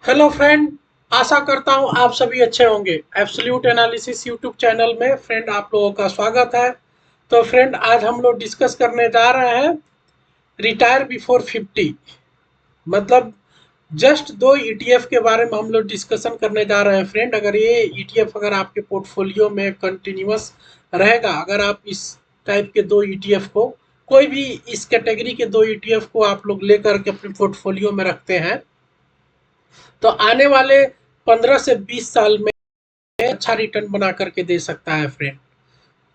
Hello friend. आशा करता हूँ आप सभी अच्छे होंगे। एब्सोल्यूट एनालिसिस यूट्यूब चैनल में फ्रेंड आप लोगों का स्वागत है। तो फ्रेंड आज हम लोग डिस्कस करने जा रहे हैं रिटायर बिफोर 50। मतलब जस्ट दो ईटीएफ के बारे में हम लोग डिस्कशन करने जा रहे हैं फ्रेंड। अगर ये ईटीएफ अगर आपके पोर्टफोलियो में कंटिन्यूअस रहेगा, अगर आप इस टाइप के दो ईटीएफ को, कोई भी इस कैटेगरी के दो ईटीएफ को आप लोग लेकर के अपने पोर्टफोलियो में रखते हैं, तो आने वाले 15 से 20 साल में अच्छा रिटर्न बना करके दे सकता है फ्रेंड।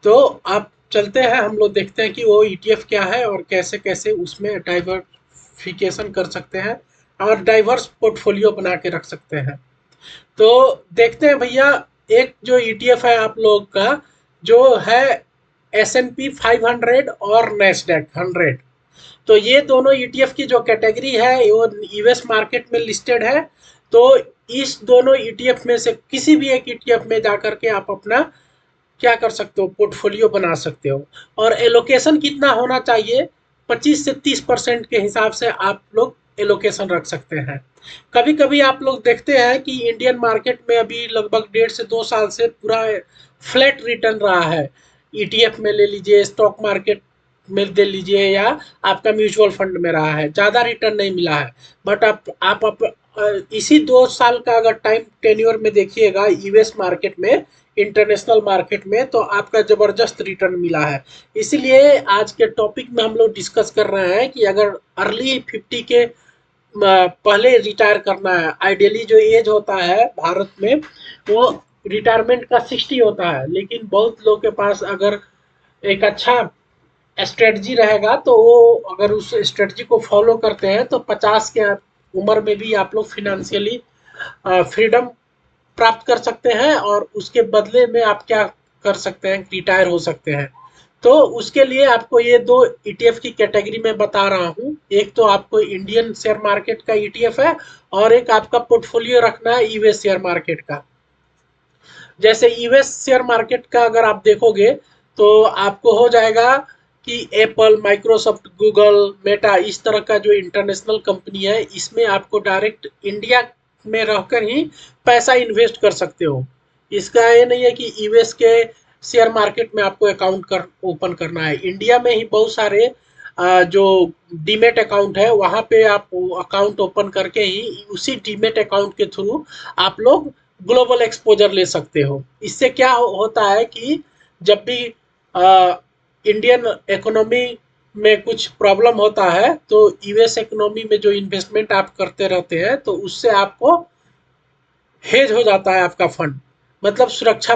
तो आप चलते हैं, हम लोग देखते हैं कि वो ईटीएफ क्या है और कैसे कैसे उसमें डाइवर्सिफिकेशन कर सकते हैं और डाइवर्स पोर्टफोलियो बना के रख सकते हैं। तो देखते हैं भैया, एक जो ईटीएफ है आप लोग का, जो है S&P 500 और NASDAQ 100। तो ये दोनों ईटीएफ की जो कैटेगरी है वो यूएस मार्केट में लिस्टेड है। तो इस दोनों ईटीएफ में से किसी भी एक ईटीएफ में जाकर के आप अपना क्या कर सकते हो, पोर्टफोलियो बना सकते हो। और एलोकेशन कितना होना चाहिए, 25 से 30% के हिसाब से आप लोग एलोकेशन रख सकते हैं। कभी कभी आप लोग देखते हैं कि इंडियन मार्केट में अभी लगभग 1.5 से 2 साल से पूरा फ्लैट रिटर्न रहा है। ईटीएफ में ले लीजिए, स्टॉक मार्केट में दे लीजिए, या आपका म्यूचुअल फंड में रहा है, ज़्यादा रिटर्न नहीं मिला है। बट इसी 2 साल का अगर टाइम टेन्योर में देखिएगा यूएस मार्केट में, इंटरनेशनल मार्केट में, तो आपका जबरदस्त रिटर्न मिला है। इसीलिए आज के टॉपिक में हम लोग डिस्कस कर रहे हैं कि अगर अर्ली 50 के पहले रिटायर करना है, आइडियली जो एज होता है भारत में वो रिटायरमेंट का 60 होता है, लेकिन बहुत लोग के पास अगर एक अच्छा स्ट्रेटजी रहेगा तो वो अगर उस स्ट्रेटजी को फॉलो करते हैं तो 50 के उम्र में भी आप लोग फिनेंशियली फ्रीडम प्राप्त कर सकते हैं, और उसके बदले में आप क्या कर सकते हैं, रिटायर हो सकते हैं। तो उसके लिए आपको ये दो ईटीएफ की कैटेगरी में बता रहा हूँ। एक तो आपको इंडियन शेयर मार्केट का ईटीएफ है, और एक आपका पोर्टफोलियो रखना है यूएस शेयर मार्केट का। जैसे यूएस शेयर मार्केट का अगर आप देखोगे तो आपको हो जाएगा कि एप्पल, माइक्रोसॉफ्ट, गूगल, मेटा, इस तरह का जो इंटरनेशनल कंपनी है, इसमें आपको डायरेक्ट इंडिया में रहकर ही पैसा इन्वेस्ट कर सकते हो। इसका ये नहीं है कि यूएस के शेयर मार्केट में आपको अकाउंट ओपन करना है। इंडिया में ही बहुत सारे जो डीमेट अकाउंट है वहाँ पे आप अकाउंट ओपन करके ही उसी डीमेट अकाउंट के थ्रू आप लोग ग्लोबल एक्सपोजर ले सकते हो। इससे क्या होता है कि जब भी इंडियन इकोनॉमी में कुछ प्रॉब्लम होता है तो यूएस इकोनॉमी में जो इन्वेस्टमेंट आप करते रहते हैं तो उससे आपको हेज हो जाता है आपका फंड, मतलब सुरक्षा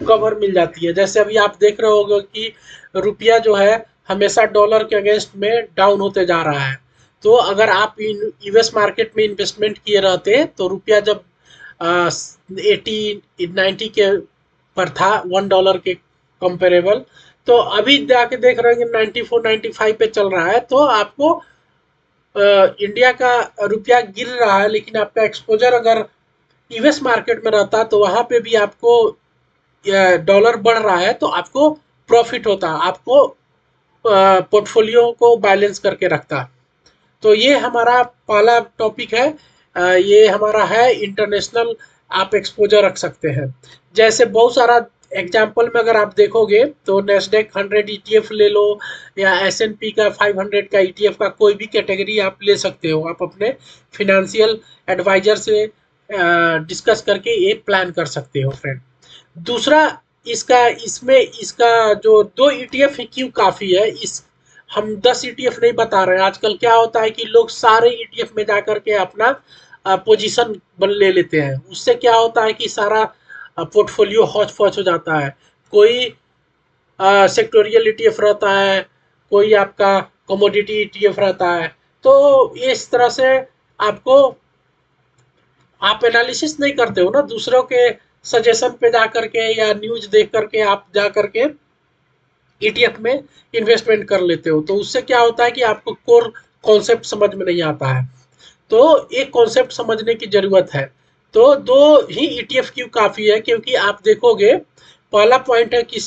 कवर मिल जाती है। जैसे अभी आप देख रहे होगे कि रुपया जो है हमेशा डॉलर के अगेंस्ट में डाउन होते जा रहा है। तो अगर आप यूएस मार्केट में इन्वेस्टमेंट किए रहते तो रुपया जब 80-90 के पर था, $1 के कंपेरेबल, तो अभी जाके देख रहे हैं कि 94-95 पे चल रहा है। तो आपको इंडिया का रुपया गिर रहा है, लेकिन आपका एक्सपोजर अगर यूएस मार्केट में रहता तो वहां पे भी आपको डॉलर बढ़ रहा है तो आपको प्रॉफिट होता, आपको पोर्टफोलियो को बैलेंस करके रखता। तो ये हमारा पहला टॉपिक है। ये हमारा है इंटरनेशनल, आप एक्सपोजर रख सकते हैं। जैसे बहुत सारा एग्जाम्पल में अगर आप देखोगे तो नेस्डेक 100 ईटीएफ ले लो, या एस&पी का 500 का ईटीएफ का कोई भी कैटेगरी आप ले सकते हो। आप अपने फिनेंशियल एडवाइजर से डिस्कस करके ये प्लान कर सकते हो फ्रेंड। दूसरा, इसका जो दो ईटीएफ क्यों काफ़ी है, इस हम 10 ईटीएफ नहीं बता रहे हैं। आजकल क्या होता है कि लोग सारे ईटीएफ में जाकर के अपना पोजीशन ले लेते हैं। उससे क्या होता है कि सारा पोर्टफोलियो हौच पौच हो जाता है। कोई सेक्टोरियल ईटीएफ रहता है, कोई आपका कमोडिटी ईटीएफ रहता है। तो इस तरह से आपको, आप एनालिसिस नहीं करते हो ना, दूसरों के सजेशन पे जा करके या न्यूज देख करके आप जा करके ईटीएफ में इन्वेस्टमेंट कर लेते हो। तो उससे क्या होता है कि आपको कोर कॉन्सेप्ट समझ में नहीं आता है। तो एक कॉन्सेप्ट समझने की जरूरत है। तो दो ही ईटीएफ क्यों काफी है, क्योंकि आप देखोगे पहला पॉइंट है कि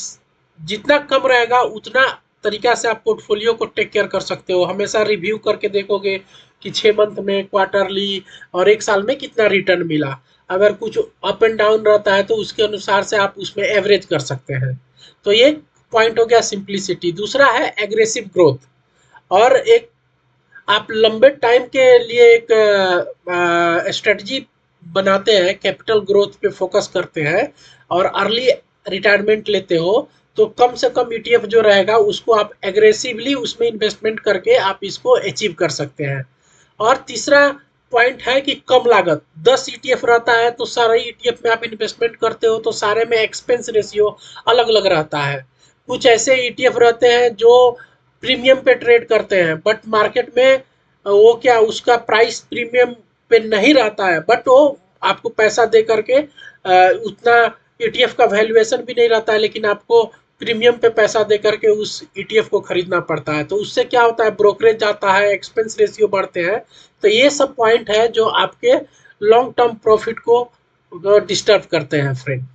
जितना कम रहेगा उतना तरीका से आप पोर्टफोलियो को टेक केयर कर सकते हो। हमेशा रिव्यू करके देखोगे कि 6 मंथ में, क्वार्टरली और एक साल में कितना रिटर्न मिला। अगर कुछ अप एंड डाउन रहता है तो उसके अनुसार से आप उसमें एवरेज कर सकते हैं। तो ये पॉइंट हो गया सिंप्लिसिटी। दूसरा है एग्रेसिव ग्रोथ। और एक आप लंबे टाइम के लिए एक स्ट्रेटजी बनाते हैं, कैपिटल ग्रोथ पे फोकस करते हैं और अर्ली रिटायरमेंट लेते हो, तो कम से कम ईटीएफ जो रहेगा उसको आप एग्रेसिवली उसमें इन्वेस्टमेंट करके आप इसको अचीव कर सकते हैं। और तीसरा पॉइंट है कि कम लागत। 10 ईटीएफ रहता है तो सारे ईटीएफ में आप इन्वेस्टमेंट करते हो तो सारे में एक्सपेंस रेशियो अलग अलग रहता है। कुछ ऐसे ईटीएफ रहते हैं जो प्रीमियम पे ट्रेड करते हैं, बट मार्केट में वो क्या उसका प्राइस प्रीमियम पे नहीं रहता है, बट वो आपको पैसा दे करके उतना ईटीएफ का वैल्यूएशन भी नहीं रहता है, लेकिन आपको प्रीमियम पे पैसा दे करके उस ईटीएफ को खरीदना पड़ता है। तो उससे क्या होता है, ब्रोकरेज जाता है, एक्सपेंस रेशियो बढ़ते हैं। तो ये सब पॉइंट है जो आपके लॉन्ग टर्म प्रॉफिट को डिस्टर्ब करते हैं फ्रेंड।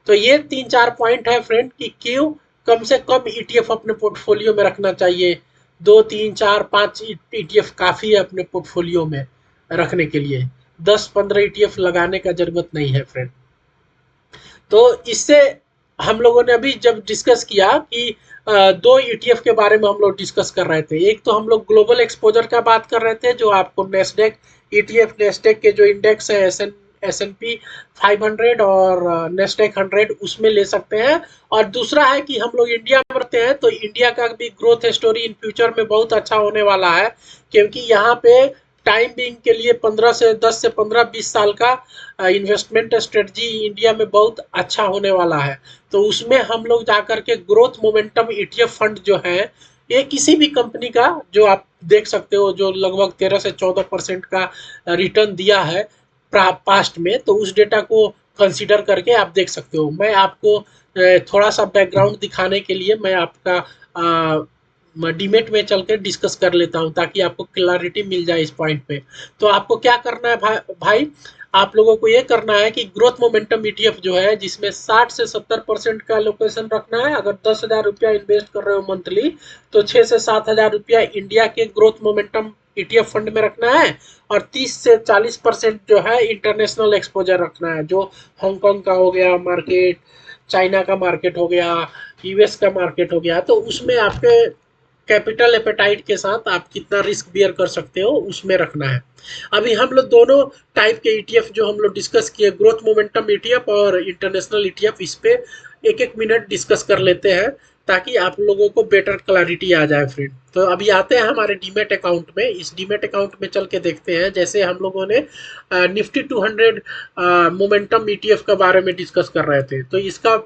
तो ये 3-4 पॉइंट है फ्रेंड कि क्यों कम से कम ईटीएफ अपने पोर्टफोलियो में रखना चाहिए। 2, 3, 4, 5 ईटीएफ काफ़ी है अपने पोर्टफोलियो में रखने के लिए। 10-15 ईटीएफ लगाने का जरूरत नहीं है फ्रेंड। तो इससे हम लोगों ने अभी जब डिस्कस किया कि दो ईटीएफ के बारे में हम लोग डिस्कस कर रहे थे। एक तो हम लोग ग्लोबल एक्सपोजर का बात कर रहे थे, जो आपको नेस्डेक ईटीएफ, नेस्डेक के जो इंडेक्स है एस एन पी 500 और नेस्डेक 100, उसमें ले सकते हैं। और दूसरा है कि हम लोग इंडिया में रहते हैं तो इंडिया का भी ग्रोथ स्टोरी इन फ्यूचर में बहुत अच्छा होने वाला है, क्योंकि यहाँ पे टाइम बिंग के लिए 10 से 15 20 साल का इन्वेस्टमेंट स्ट्रेटजी इंडिया में बहुत अच्छा होने वाला है। तो उसमें हम लोग जाकर के ग्रोथ मोमेंटम ईटीएफ फंड जो है, ये किसी भी कंपनी का जो आप देख सकते हो जो लगभग 13 से 14% का रिटर्न दिया है पास्ट में, तो उस डेटा को कंसीडर करके आप देख सकते हो। मैं आपको थोड़ा सा बैकग्राउंड दिखाने के लिए मैं आपका डीमेट में चल कर डिस्कस कर लेता हूँ ताकि आपको क्लैरिटी मिल जाए इस पॉइंट पे। तो आपको क्या करना है भाई, आप लोगों को ये करना है कि ग्रोथ मोमेंटम ईटीएफ जो है जिसमें 60 से 70% का लोकेशन रखना है। अगर 10,000 रुपया इन्वेस्ट कर रहे हो मंथली, तो 6 से 7 हजार रुपया इंडिया के ग्रोथ मोमेंटम ईटीएफ फंड में रखना है। और 30 से 40% जो है इंटरनेशनल एक्सपोजर रखना है, जो हांगकांग का हो गया मार्केट, चाइना का मार्केट हो गया, यूएस का मार्केट हो गया। तो उसमें आपके कैपिटल एपेटाइट के साथ आप कितना रिस्क बियर कर सकते हो उसमें रखना है। अभी हम लोग दोनों टाइप के ईटीएफ जो हम लोग डिस्कस किए, ग्रोथ मोमेंटम ईटीएफ और इंटरनेशनल ईटीएफ, इस पे एक एक मिनट डिस्कस कर लेते हैं ताकि आप लोगों को बेटर क्लैरिटी आ जाए फ्रेंड। तो अभी आते हैं हमारे डीमेट अकाउंट में। इस डीमेट अकाउंट में चल के देखते हैं, जैसे हम लोगों ने निफ्टी 200 मोमेंटम ईटीएफ के बारे में डिस्कस कर रहे थे, तो इसका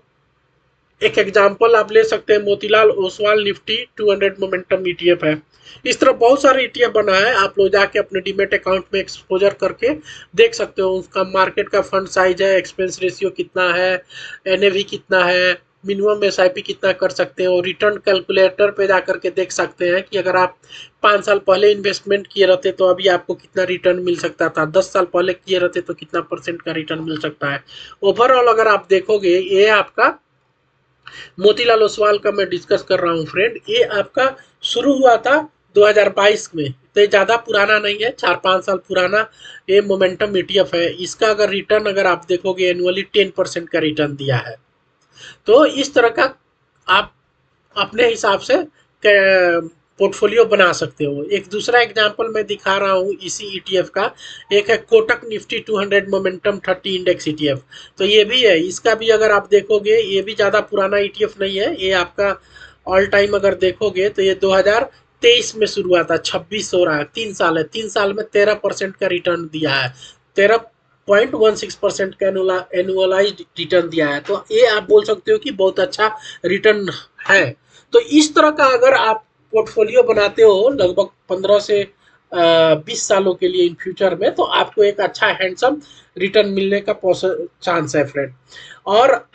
एक एग्जांपल आप ले सकते हैं, Motilal Oswal Nifty 200 momentum ETF है। इस तरह बहुत सारे ईटीएफ बना है, आप लोग जाके अपने डीमेट अकाउंट में एक्सपोजर करके देख सकते हो। उसका मार्केट का फंड साइज है, एक्सपेंस रेशियो कितना है, एनएवी कितना है, मिनिमम एसआईपी कितना कर सकते हो। रिटर्न कैलकुलेटर पे जाकर के देख सकते हैं कि अगर आप 5 साल पहले इन्वेस्टमेंट किए रहते तो अभी आपको कितना रिटर्न मिल सकता था, 10 साल पहले किए रहते तो कितना परसेंट का रिटर्न मिल सकता है। ओवरऑल अगर आप देखोगे, ये आपका मोतीलाल ओसवाल का मैं डिस्कस कर रहा हूँ फ्रेंड। ये आपका शुरू हुआ था 2022 में, तो ये ज़्यादा पुराना नहीं है, 4-5 साल पुराना ये मोमेंटम ईटीएफ है। इसका अगर रिटर्न अगर आप देखोगे एनुअली 10% का रिटर्न दिया है। तो इस तरह का आप अपने हिसाब से पोर्टफोलियो बना सकते हो। एक दूसरा एग्जांपल मैं दिखा रहा हूँ इसी ईटीएफ का, एक है Kotak Nifty 200 momentum 30 index ETF. तो ये भी है, इसका भी अगर आप देखोगे ये भी ज़्यादा पुराना ईटीएफ नहीं है। ये आपका ऑल टाइम अगर देखोगे तो ये 2023 में शुरू हुआ था, 26 हो रहा है, 3 साल है, 3 साल में 13% का रिटर्न दिया है, 13.16% का एनुअलाइज्ड रिटर्न दिया है। तो ये आप बोल सकते हो कि बहुत अच्छा रिटर्न है। तो इस तरह का अगर आप पोर्टफोलियो बनाते हो लगभग 15 से 20 सालों के लिए इन फ्यूचर में, तो आपको एक अच्छा हैंडसम रिटर्न मिलने का चांस है फ्रेंड। और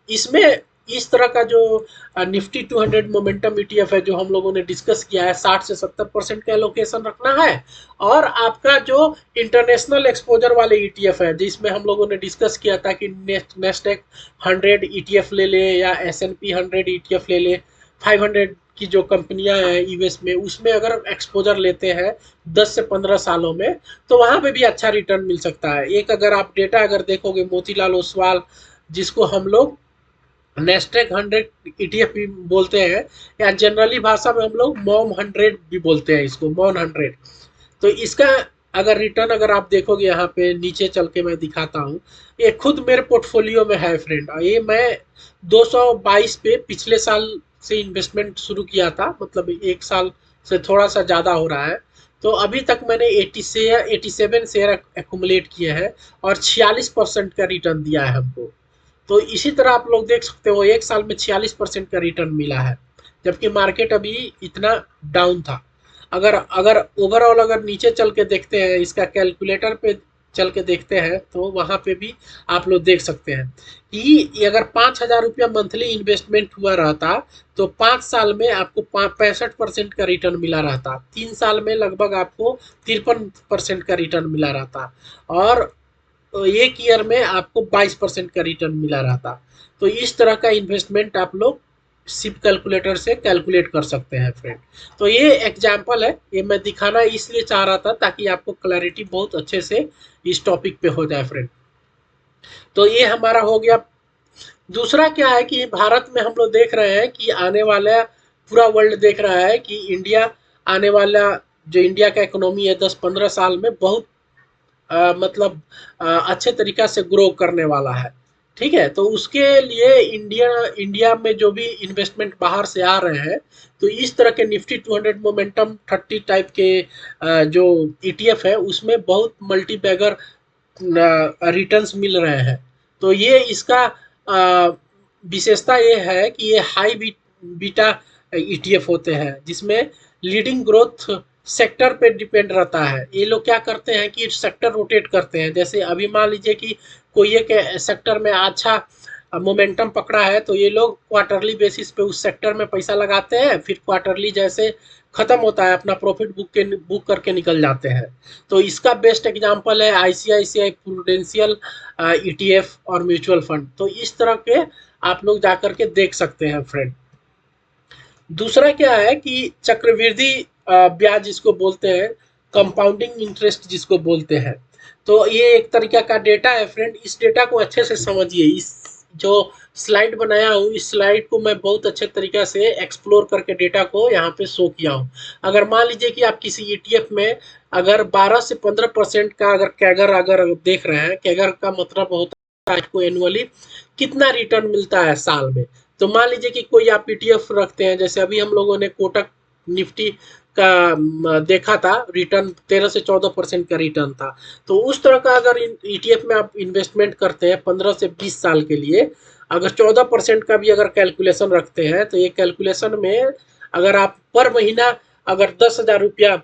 इसमें इस तरह का जो निफ्टी 200 मोमेंटम ईटीएफ है जो हम लोगों ने डिस्कस किया है, 60 से 70% का एलोकेशन रखना है। और आपका जो इंटरनेशनल एक्सपोजर वाले ईटीएफ है, जिसमें हम लोगों ने डिस्कस किया था कि नेस्डेक 100 ईटीएफ ले ले या एस एन पी 100 ईटीएफ ले ले, 500 की जो कंपनियां हैं यूएस में, उसमें अगर एक्सपोजर लेते हैं 10 से 15 सालों में, तो वहां पे भी अच्छा रिटर्न मिल सकता है। एक अगर आप डेटा अगर देखोगे, मोतीलाल ओसवाल, जिसको हम लोग नेस्टेक 100 ईटीएफ भी बोलते हैं, या जनरली भाषा में हम लोग मॉम 100 भी बोलते हैं इसको, मॉन 100। तो इसका अगर रिटर्न अगर आप देखोगे, यहाँ पे नीचे चल के मैं दिखाता हूँ, ये खुद मेरे पोर्टफोलियो में है फ्रेंड। ये मैं 222 पे पिछले साल से इन्वेस्टमेंट शुरू किया था, मतलब एक साल से थोड़ा सा ज़्यादा हो रहा है। तो अभी तक मैंने 87 शेयर एक्यूमुलेट किए हैं और 46% का रिटर्न दिया है हमको। तो इसी तरह आप लोग देख सकते हो, एक साल में 46% का रिटर्न मिला है, जबकि मार्केट अभी इतना डाउन था। अगर अगर ओवरऑल अगर नीचे चल के देखते हैं, इसका कैलकुलेटर पे चल के देखते हैं, तो वहां पे भी आप लोग देख सकते हैं कि अगर 5,000 रुपया मंथली इन्वेस्टमेंट हुआ रहता, तो 5 साल में आपको 65% का रिटर्न मिला रहता, 3 साल में लगभग आपको 53% का रिटर्न मिला रहता, और एक ईयर में आपको 22% का रिटर्न मिला रहता। तो इस तरह का इन्वेस्टमेंट आप लोग सिप कैलकुलेटर से कैलकुलेट कर सकते हैं फ्रेंड। तो ये एग्जाम्पल है, ये मैं दिखाना इसलिए चाह रहा था ताकि आपको क्लैरिटी बहुत अच्छे से इस टॉपिक पे हो जाए फ्रेंड। तो ये हमारा हो गया। दूसरा क्या है कि भारत में हम लोग देख रहे हैं कि आने वाला, पूरा वर्ल्ड देख रहा है कि इंडिया आने वाला, जो इंडिया का इकोनॉमी है 10-15 साल में बहुत मतलब अच्छे तरीका से ग्रो करने वाला है। ठीक है, तो उसके लिए इंडिया इंडिया में जो भी इन्वेस्टमेंट बाहर से आ रहे हैं, तो इस तरह के निफ्टी 200 मोमेंटम 30 टाइप के जो ईटीएफ है, उसमें बहुत मल्टी बैगर रिटर्न्स मिल रहे हैं। तो ये इसका विशेषता ये है कि ये हाई बीटा ईटीएफ होते हैं, जिसमें लीडिंग ग्रोथ सेक्टर पे डिपेंड रहता है। ये लोग क्या करते हैं कि सेक्टर रोटेट करते हैं। जैसे अभी मान लीजिए कि कोई एक सेक्टर में अच्छा मोमेंटम पकड़ा है, तो ये लोग क्वार्टरली बेसिस पे उस सेक्टर में पैसा लगाते हैं, फिर क्वार्टरली जैसे खत्म होता है अपना प्रॉफिट बुक करके निकल जाते हैं। तो इसका बेस्ट एग्जांपल है आईसीआईसीआई प्रूडेंशियल ईटीएफ और म्यूचुअल फंड। तो इस तरह के आप लोग जाकर के देख सकते हैं फ्रेंड। दूसरा क्या है कि चक्रवृद्धि ब्याज जिसको बोलते हैं, कंपाउंडिंग इंटरेस्ट जिसको बोलते हैं, तो ये एक तरीका का डेटा है फ्रेंड। इस डेटा को अच्छे से समझिए। इस जो स्लाइड बनाया हूँ, इस स्लाइड को मैं बहुत अच्छे तरीका से एक्सप्लोर करके डेटा को यहाँ पे शो किया हूँ। अगर मान लीजिए कि आप किसी ईटीएफ में अगर 12 से 15% का अगर कैगर अगर देख रहे हैं, कैगर का मतलब होता है आपको एनुअली कितना रिटर्न मिलता है साल में। तो मान लीजिए कि कोई आप ईटीएफ रखते हैं, जैसे अभी हम लोगों ने कोटक निफ्टी का देखा था, रिटर्न 13 से 14% का रिटर्न था। तो उस तरह का अगर ईटीएफ में आप इन्वेस्टमेंट करते हैं 15 से 20 साल के लिए, अगर 14% का भी अगर कैलकुलेशन रखते हैं, तो ये कैलकुलेशन में अगर आप पर महीना अगर 10,000 रुपया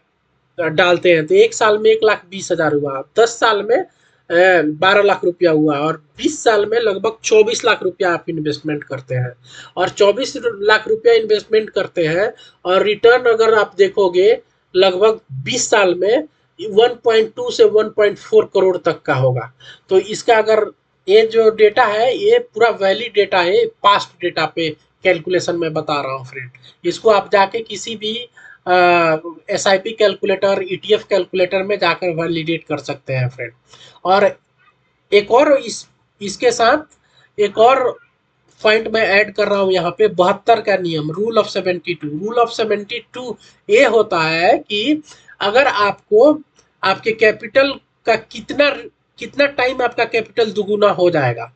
डालते हैं, तो एक साल में 1,20,000 हुआ, 10 साल में 12 लाख रुपया हुआ, और 20 साल में लगभग 24 लाख रुपया आप इन्वेस्टमेंट करते हैं। और 24 लाख रुपया इन्वेस्टमेंट करते हैं, और रिटर्न अगर आप देखोगे लगभग 20 साल में 1.2 से 1.4 करोड़ तक का होगा। तो इसका अगर ये जो डेटा है, ये पूरा वैलिड डेटा है, पास्ट डेटा पे कैलकुलेशन में बता रहा हूँ फ्रेंड। इसको आप जाके किसी भी एसआईपी कैलकुलेटर, ईटीएफ कैलकुलेटर में जाकर वैलिडेट कर सकते हैं फ्रेंड। और एक और इसके साथ एक और पॉइंट मैं ऐड कर रहा हूँ यहाँ पे, 72 का नियम, रूल ऑफ 72। रूल ऑफ 72 ये होता है कि अगर आपको आपके कैपिटल का कितना कितना टाइम आपका कैपिटल दुगुना हो जाएगा,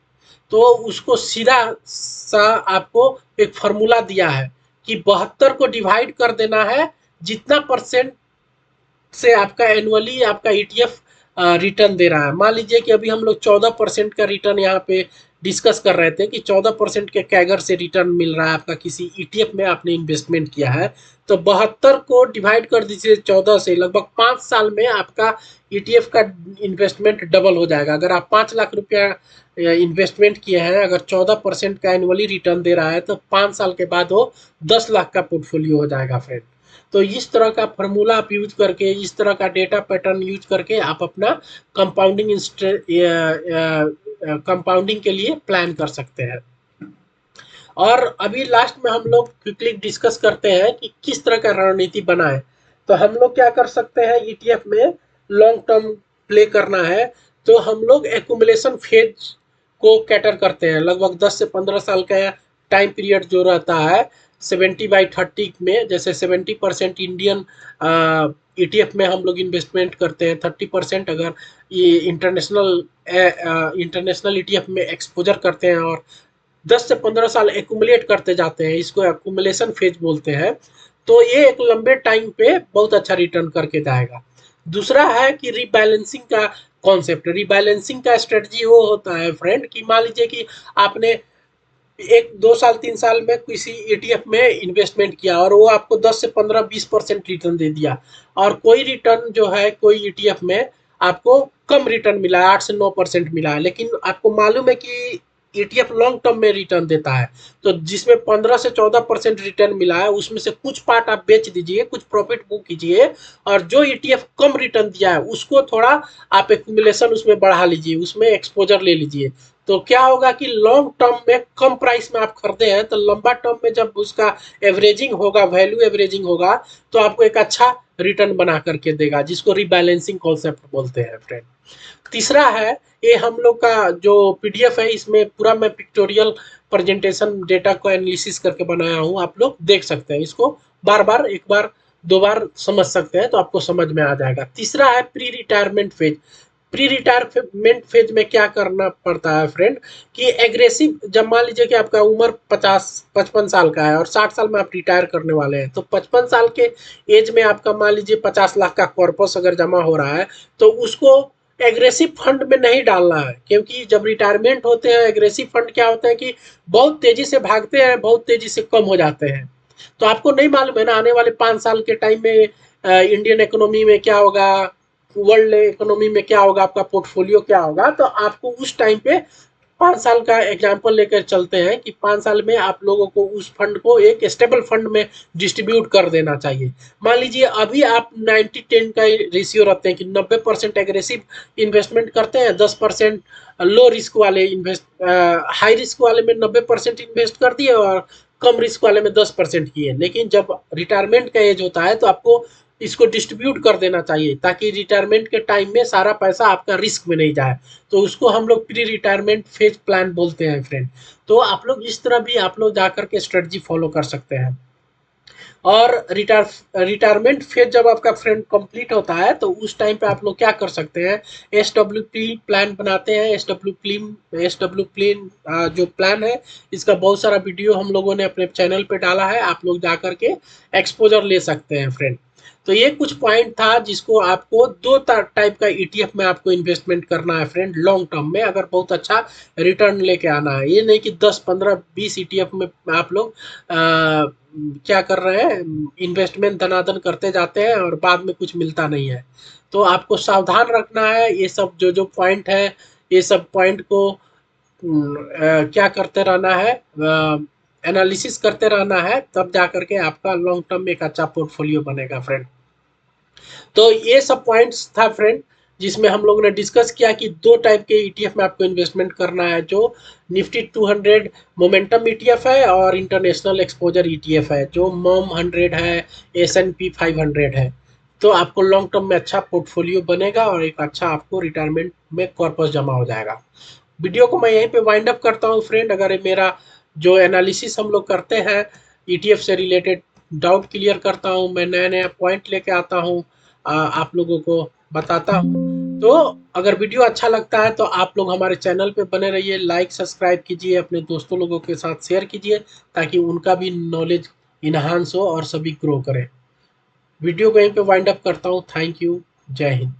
तो उसको सीधा सा आपको एक फॉर्मूला दिया है कि 72 को डिवाइड कर देना है जितना परसेंट से आपका एनुअली आपका ईटीएफ रिटर्न दे रहा है। मान लीजिए कि अभी हम लोग 14% का रिटर्न यहाँ पे डिस्कस कर रहे थे कि 14% के कैगर से रिटर्न मिल रहा है आपका, किसी ईटीएफ में आपने इन्वेस्टमेंट किया है। तो 72 को डिवाइड कर दीजिए 14 से, लगभग 5 साल में आपका ईटीएफ का इन्वेस्टमेंट डबल हो जाएगा। अगर आप 5 लाख रुपया इन्वेस्टमेंट किए हैं, अगर 14% का एनुअली रिटर्न दे रहा है, तो 5 साल के बाद वो 10 लाख का पोर्टफोलियो हो जाएगा फ्रेंड। तो इस तरह का फार्मूला आप यूज करके, इस तरह का डेटा पैटर्न यूज करके आप अपना कंपाउंडिंग कंपाउंडिंग के लिए प्लान कर सकते हैं। और अभी लास्ट में हम लोग क्विकली डिस्कस करते हैं कि किस तरह का रणनीति बनाए। तो हम लोग क्या कर सकते हैं, ईटीएफ में लॉन्ग टर्म प्ले करना है तो हम लोग एक्यूमुलेशन फेज को कैटर करते हैं। लगभग 10 से 15 साल का टाइम पीरियड जो रहता है 70/30 में, जैसे 70% इंडियन ईटीएफ में हम लोग इन्वेस्टमेंट करते हैं, 30% अगर ये इंटरनेशनल ईटीएफ में एक्सपोजर करते हैं, और 10 से 15 साल एक्यूमुलेट करते जाते हैं, इसको एक्यूमुलेशन फेज बोलते हैं। तो ये एक लंबे टाइम पे बहुत अच्छा रिटर्न करके जाएगा। दूसरा है कि रीबैलेंसिंग का कॉन्सेप्ट। रीबैलेंसिंग का स्ट्रेटजी वो होता है फ्रेंड कि मान लीजिए कि आपने 1 2 साल 3 साल में किसी ईटीएफ में इन्वेस्टमेंट किया और वो आपको 10 से 15 20% रिटर्न दे दिया, और कोई रिटर्न जो है कोई ईटीएफ में आपको कम रिटर्न मिला है, 8 से 9% मिला है, लेकिन आपको मालूम है कि ईटीएफ लॉन्ग टर्म में रिटर्न देता है, तो जिसमें 15 से 14% रिटर्न मिला है उसमें से कुछ पार्ट आप बेच दीजिए, कुछ प्रॉफिट बुक कीजिए, और जो ईटीएफ कम रिटर्न दिया है उसको थोड़ा आप एक्यूमुलेशन उसमें बढ़ा लीजिए, उसमें एक्सपोजर ले लीजिए। तो क्या होगा कि लॉन्ग टर्म में कम प्राइस में आप खरीदे हैं तो लंबा टर्म में जब उसका एवरेजिंग होगा, वैल्यू एवरेजिंग होगा, तो आपको एक अच्छा रिटर्न बना करके देगा, जिसको रिबैलेंसिंग कॉन्सेप्ट बोलते हैं फ्रेंड। तीसरा है, ये हम लोग का जो पीडीएफ है इसमें पूरा मैं पिक्टोरियल प्रेजेंटेशन डेटा को एनालिसिस करके बनाया हूँ, आप लोग देख सकते हैं इसको, बार बार एक बार दो बार समझ सकते हैं तो आपको समझ में आ जाएगा। तीसरा है pre retirement phase. Pre retirement phase में क्या करना पड़ता है फ्रेंड कि एग्रेसिव, जब मान लीजिए कि आपका उम्र 50 55 साल का है और 60 साल में आप रिटायर करने वाले हैं, तो 55 साल के एज में आपका मान लीजिए 50 लाख का कॉर्पस अगर जमा हो रहा है, तो उसको एग्रेसिव फंड में नहीं डालना है, क्योंकि जब रिटायरमेंट होते हैं एग्रेसिव फंड क्या होता है कि बहुत तेजी से भागते हैं, बहुत तेजी से कम हो जाते हैं। तो आपको नहीं मालूम है ना आने वाले 5 साल के टाइम में इंडियन इकोनॉमी में क्या होगा, वर्ल्ड इकोनॉमी में क्या होगा, आपका पोर्टफोलियो क्या होगा। तो आपको उस टाइम पे 5 साल का एग्जाम्पल लेकर चलते हैं कि 5 साल में आप लोगों को उस फंड को एक स्टेबल फंड में डिस्ट्रीब्यूट कर देना चाहिए। मान लीजिए अभी आप 90-10 का रेशियो रखते हैं कि 90% एग्रेसिव इन्वेस्टमेंट करते हैं, 10% लो रिस्क वाले इन्वेस्ट, हाई रिस्क वाले में 90% इन्वेस्ट कर दिए और कम रिस्क वाले में 10% किए। लेकिन जब रिटायरमेंट का एज होता है तो आपको इसको डिस्ट्रीब्यूट कर देना चाहिए, ताकि रिटायरमेंट के टाइम में सारा पैसा आपका रिस्क में नहीं जाए। तो उसको हम लोग प्री रिटायरमेंट फेज प्लान बोलते हैं फ्रेंड। तो आप लोग इस तरह भी आप लोग जाकर के स्ट्रेटजी फॉलो कर सकते हैं। और रिटायरमेंट फेज जब आपका फ्रेंड कंप्लीट होता है तो उस टाइम पे आप लोग क्या कर सकते हैं, SWP प्लान बनाते हैं। एस डब्ल्यू प्लान जो प्लान है इसका बहुत सारा वीडियो हम लोगों ने अपने चैनल पे डाला है, आप लोग जा करके एक्सपोजर ले सकते हैं फ्रेंड। तो ये कुछ पॉइंट था जिसको आपको दो टाइप का ईटीएफ में आपको इन्वेस्टमेंट करना है फ्रेंड, लॉन्ग टर्म में अगर बहुत अच्छा रिटर्न लेके आना है। ये नहीं कि 10 15 20 ईटीएफ में आप लोग क्या कर रहे हैं, इन्वेस्टमेंट धनाधन करते जाते हैं और बाद में कुछ मिलता नहीं है। तो आपको सावधान रखना है, ये सब जो जो पॉइंट है ये सब पॉइंट को क्या करते रहना है, एनालिसिस करते रहना है, तब जा करके आपका लॉन्ग टर्म में एक अच्छा पोर्टफोलियो बनेगा फ्रेंड। तो ये सब पॉइंट्स था फ्रेंड जिसमें हम लोगों ने डिस्कस किया कि दो टाइप के ईटीएफ में आपको इन्वेस्टमेंट करना है, जो निफ्टी 200 मोमेंटम ईटीएफ है और इंटरनेशनल एक्सपोजर ईटीएफ है जो मॉम 100 है, S&P 500 है। तो आपको लॉन्ग टर्म में अच्छा पोर्टफोलियो बनेगा और एक अच्छा आपको रिटायरमेंट में कॉर्पस जमा हो जाएगा। वीडियो को मैं यहीं पे वाइंड अप करता हूँ फ्रेंड। अगर ये मेरा जो एनालिसिस हम लोग करते हैं ईटीएफ से रिलेटेड डाउट क्लियर करता हूँ, मैं नया नया पॉइंट लेके आता हूँ, आप लोगों को बताता हूँ। तो अगर वीडियो अच्छा लगता है तो आप लोग हमारे चैनल पे बने रहिए, लाइक सब्सक्राइब कीजिए, अपने दोस्तों लोगों के साथ शेयर कीजिए ताकि उनका भी नॉलेज इन्हांस हो और सभी ग्रो करें। वीडियो को यहीं पे वाइंड अप करता हूँ। थैंक यू, जय हिंद।